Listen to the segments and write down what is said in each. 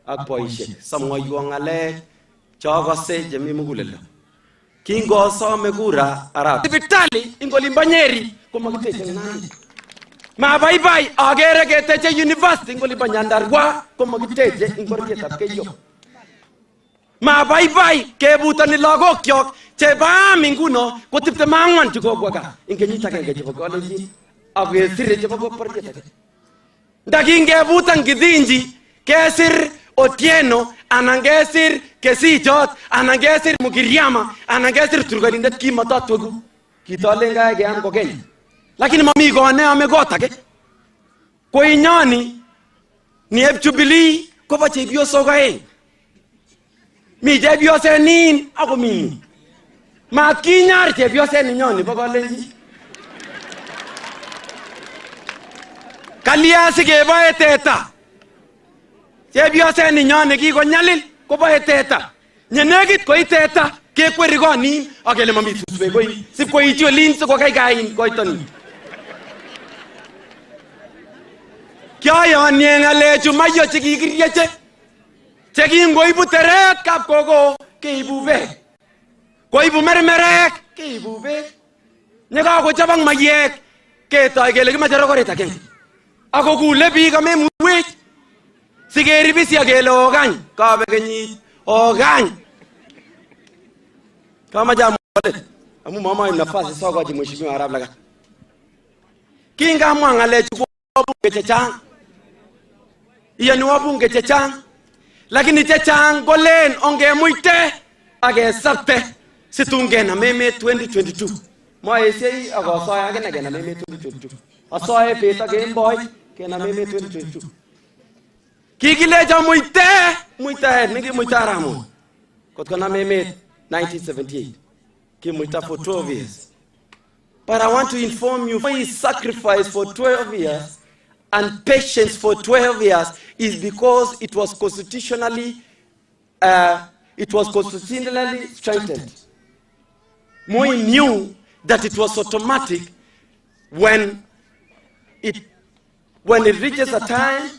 ak boisiek samwoiwo ngalek chokose chemi muguleldo. Kingosome kura arap sipitali ingolimbo Nyeri komakiteche Nandi. Mabaibai agere keteche university ingolimbo Nyandarua komakiteche ingorietab Keiyo. Mabaibai kebutoni lagokyok cheba minguno ko 24 chukobwa gaa ing kenyit agenge chebo college ak kesire chebo bororiet age. Ndakingebutan Kithinji kesir Otieno anan kesir Kesichot anan kesir Mugiriama anan kesir Turkanindet kimatatwegu kitolen gae keam kokeny. Lakini mami kone ame kot age. Koinyoni niep Jubilee kobo chepyosok aeng. Mi chepyoset nin ako mi. Mat kinyar chepyoset ninyoni bo kolenji. Kalia sikeboe teta. Chepyoset ninyoni kikonyalil koboe teta. Nyenekit koi teta kekweri konin ak kele mami suswek koi sip koichi olin sikokaikain koitoni. Kyoyonye ngalechu mayo chekikirieche. Chekingoibu teret kap koko keibu beek. Koibu mermerek keibu beek. Nyekakochobok mayek ketoi kele kimache rokoret agenge. Ako kule biik amemwech. Sikeribisya kele okany kabe kenyit okany. Kama jamu amu mama nafasi sokochi mheshimiwa Arap Lagat. Kingamwa ngalechu ko bunge chechang. Iyani wabunge chechang. Lakini chechang kolen ongemuite akesapte situngena meme 2022. Moesei akosoya akine kena meme 2022. Asoe peta kemboi kena meme 2022. Kikileja muite mingi muite aramu. Kotkona meme 1978. Kimuita for 12 years. But I want to inform you, his sacrifice for 12 years and patience for 12 years is because it was constitutionally strengthened. Moi knew that it was automatic when it reaches a time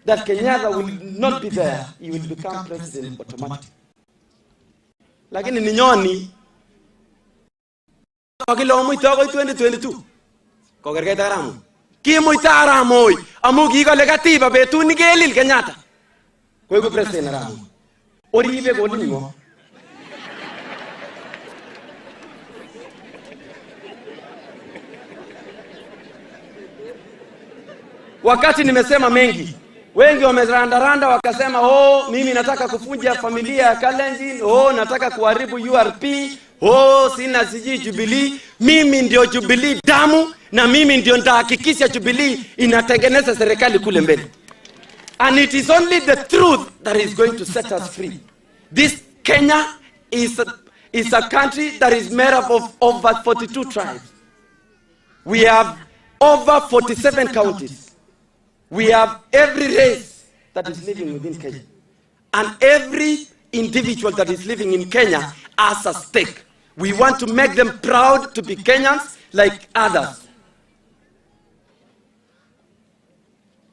that Kenyatta will not be there, he will become president automatically. Lakini ninyoni kilo muita ko 2022 kogergeta aramu ki muita aramu amu ki kole katiba betut ni kelil Kenyatta koiku president aramu oribe golingo. Wakati nimesema mengi, wengi wamerandaranda wakasema mimi nataka kufunja familia ya Kalenjin, nataka kuharibu URP, sina siji Jubilee. Mimi ndio Jubilee damu na mimi ndio nitahakikisha Jubilee inatengeneza serikali kule mbele. And it is only the truth that is going to set us free. This Kenya is a country that is made up of over 42 tribes. We have over 47 counties. We have every race that is living within Kenya. And every individual that is living in Kenya has a stake. We want to make them proud to be Kenyans like others.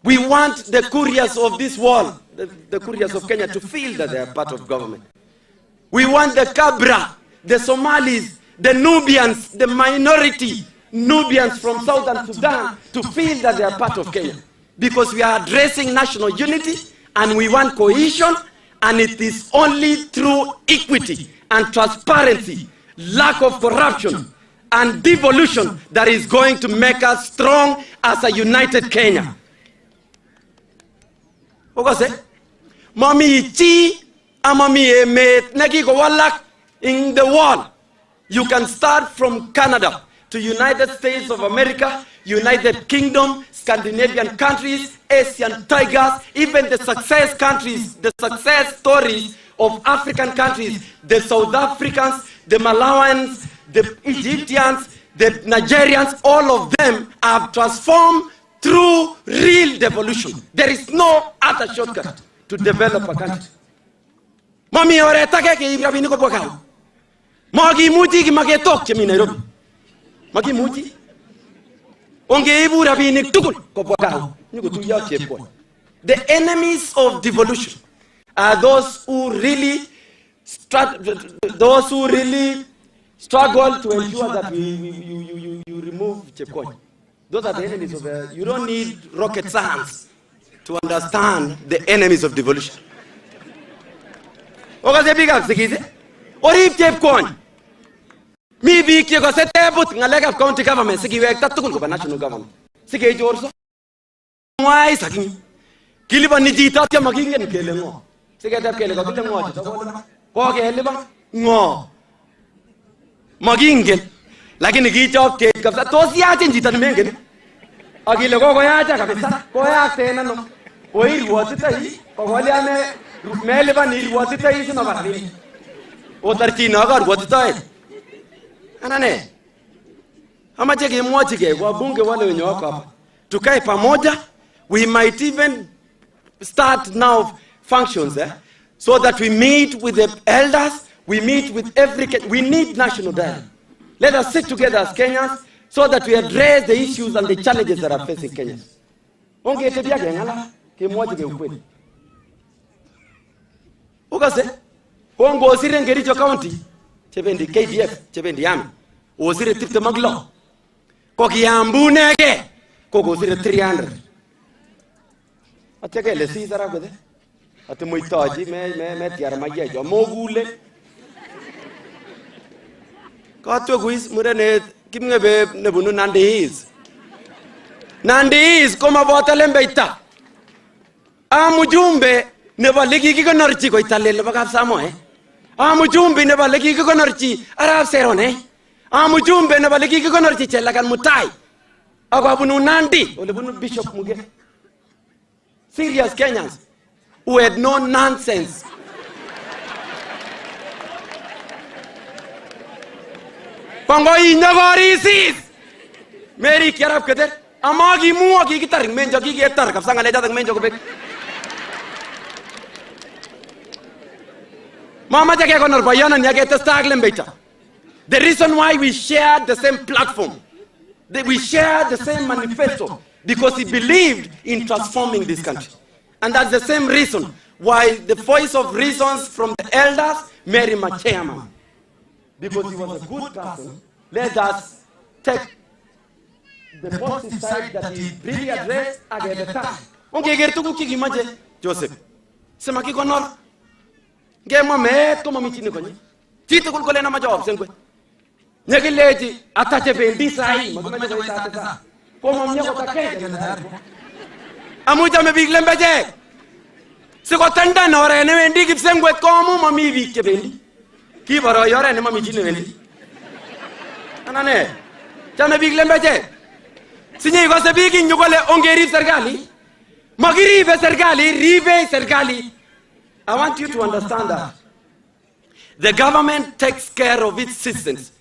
We want the couriers of this world, the couriers of Kenya, to feel that they are part of government. We want the Kabra, the Somalis, the Nubians, the minority Nubians from Southern Sudan to feel that they are part of Kenya. Because we are addressing national unity and we want cohesion, and it is only through equity and transparency, lack of corruption and devolution that is going to make us strong as a united Kenya. Okase, mami chi amami emet nagiko walak in the world. You can start from Canada to United States of America, United Kingdom, Scandinavian countries, Asian tigers, even the success countries, the success stories of African countries, the South Africans, the Malawans, the Egyptians, the Nigerians, all of them have transformed through real devolution. There is no other shortcut to develop a country. Mami oretake ke ibrabini ko bokao. Magi muti ki magetok chemi Nairobi. Magi muti. Onge ibu rabini tukul ko bokao. Ni ko tuya chepon. The enemies of devolution are those who really struggle to ensure that you remove Chepkony. Those are the enemies of you don't need rocket science to understand the enemies of devolution. Okaze bigak sikize. Orip Chepkony. Mi biik che kose tebut ngalekab county government sikiwekta tugul koba national government. Sikechorso. Ngwai saking. Kilipani chito atya makingen kele ngo. Siketep kele kakile ngo chito kokelipan ngo. Makingen. Lakini kichop keit kabisa. Tos yachin chito nemengen. Akile kokoyacha kabisa. Koyak tena no. Oirwotitoi. Kokolya melipan irwotitoi sino barabini. Otarchino akarwotitoi. Anane. Amache kemwochi ke wabunge wale wenye wako hapa. Tukae pamoja. We might even start now functions so that we meet with the elders, we meet with we need national dialogue. Let us sit together as Kenyans so that we address the issues and the challenges that are facing Kenyans. Onge tebia ngala ke mwaje ke ukweli. Ukase kongo osire ngericho county chebendi KDF chebendi yami. Osire tipte maglo. Ko kiambuneke ko osire 300. Atya kele si sara gode. Ati muitaji me tiara mayejo mogule. Katwe kuis murene kimngebe nebunu Nandi is koma bota lembeita. Amujumbe nebo legi kikonorchi ko italele bakap samo Amujumbe nebo legi kikonorchi arab serone. Amujumbe nebo legi kikonorchi chelakan mutai. Akabunu Nandi ole bunu Bishop Muge. Serious Kenyans who had no nonsense. Kongo inyagori sis. Mary kiarap keder. Amagi muwa kikitar menjo kikitar kapsa ngale jatang menjo ko bek. Mama jake konor bayana nyake testaglem beta. The reason why we share the same platform, that we share the same manifesto, because he believed in transforming this country. And that's the same reason why the voice of reasons from the elders made him a chairman. Because he was a good person. Let us take the positive side that he really addressed at the time. Okay, get to cookie imagine Joseph. Semaki konor. Gema me to mami chini konyi. Chito kulkole na majob senkwe. Nyagileti atache bendi sai. Magmaje ko itata. Komo mnyako takeke na amuja me big lembeje. Siko tanda na ore ne wendi kipsengwe komo mami big ke bendi. Ki baro yore ne mami chini wendi. Anane. Chame big lembeje. Sinye ko se big nyugole ongeri serikali. Magiribe serikali, ribe serikali. I want you to understand that the government takes care of its citizens.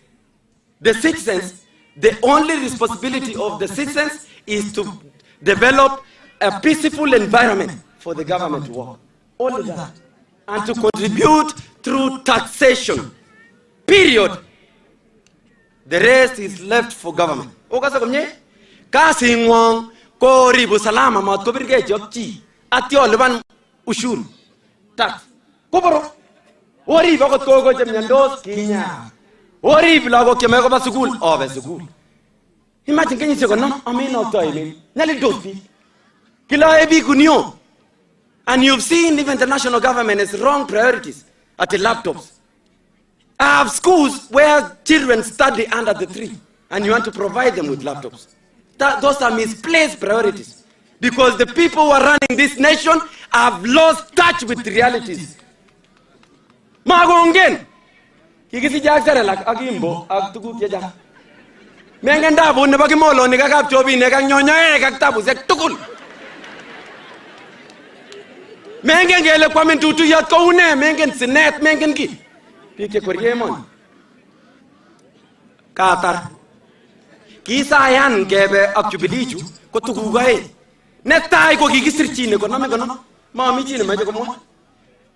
The citizens, the only responsibility of the citizens is to develop a peaceful environment for the government to work. Only that. And to contribute through taxation. Period. The rest is left for government. Okasa komye? Kasi ngwong ko ribu salama mat ko birge jobchi. Atyo leban ushuru. Tax. Kubaro. Ori bakot ko jemnyandos kinya. Ori bilago keme ko ba school. Oh, be school. Imagine can you say no? I mean not time. Nali dosi. Kila ebi kunyo. And you've seen even the national government has wrong priorities at the laptops. I have schools where children study under the tree and you want to provide them with laptops. Those are misplaced priorities. Because the people who are running this nation have lost touch with realities. Magongen. Kikisi jaksare lak agimbo ag tugu keja. Mengen dabu ne bagi molo ne kakap chobi ne kak nyonya kak tabu sek tukul. Mengen gele kwamen tutu yat ko une mengen sinet mengen ki. Pike korye mon. Katar. Kisa yan gebe ak jubilichu ko tugu gae. Netai ko kikisirchi ne ko name ko no. Ma mi chi ne ma ko mo.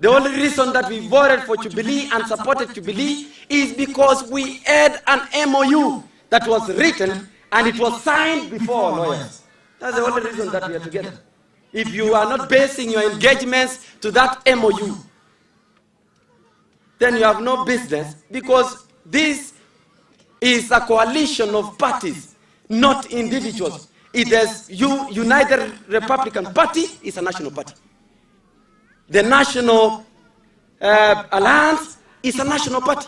The only reason that we voted for Jubilee and supported Jubilee is because we had an MOU that was written and it was signed before lawyers. That's the only reason that we are together. if you are not basing your engagements to that MOU, then you have no business, because this is a coalition of parties, not individuals. It is United Republican Party is a national party. The National Alliance is a national party.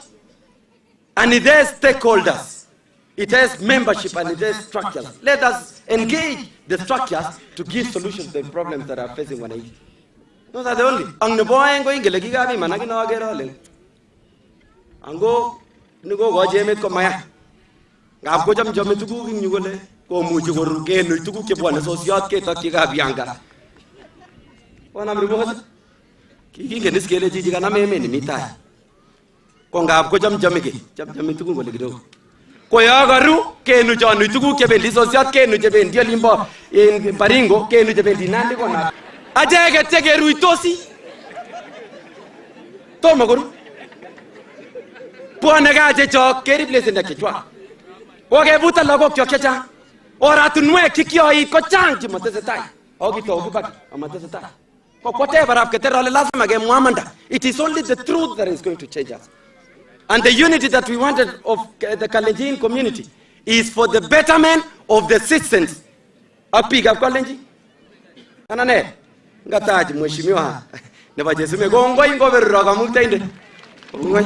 And it has stakeholders. It has membership and it has structures. Let us engage the structures to give solutions to the problems that are facing one age. Those are the only. Ang naboy ko ingele gigabi managi na agero le. Ango nugo gojemet ko maya. Ngab ko jam jam tugu ngugole ko muju ko ruke no tugu ke bwana sosiat ke ta gigabi anga. Wana mribo ki ngene skele jiji kana meme ni mitai. Ko ngab ko jam jam tugu ngole gido. Ko ya garu ke nu janu tugu ke bendi sosiat ke nu jebendi limbo in Baringo ke nu jebendi nandi ko na. Ajege tege ruitosi. Toma guru. Bwana gaje chok ke replace na kichwa. Oge buta lago kyo kecha. Ora tunwe kikyo I ko changi matese tai. Ogi to ogibaki amatese tai. Ko whatever up ketera lazima ge muamanda. It is only the truth that is going to change us. And the unity that we wanted of the Kalenjin community is for the betterment of the citizens. Apiga Kalenjin. Anane ngataji mheshimiwa. Nebajesume gongo ingo berroga muktainde. Ongoi.